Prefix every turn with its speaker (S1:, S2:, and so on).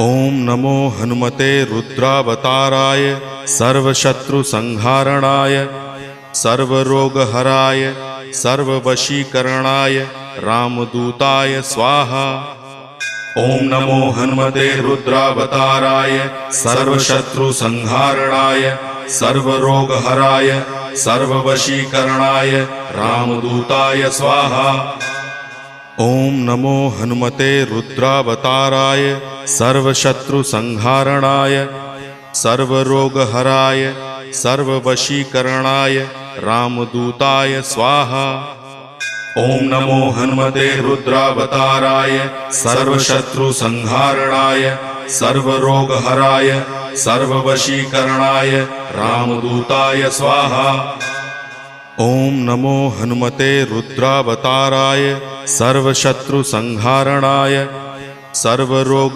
S1: ओम नमो हनुमते रुद्रावताराय सर्वशत्रुसंहारणाय सर्वरोगहराय सर्ववशीकरणाय रामदूताय स्वाहा। ओम नमो हनुमते रुद्रावताराय सर्वशत्रुसंहारणाय सर्वरोगहराय सर्ववशीकरणाय रामदूताय स्वाहा। ओम नमो हनुमते रुद्रावताराय सर्वशत्रुसंहारणाय सर्वरोगहराय सर्ववशीकरणाय रामदूताय स्वाहा। ओम नमो हनुमते रुद्रावताराय सर्वशत्रुसंहारणाय सर्वरोगहराय सर्ववशीकरणाय रामदूताय स्वाहा। ओम नमो हनुमते रुद्रावताराय सर्वशत्रुसंहारणाय सर्वरोग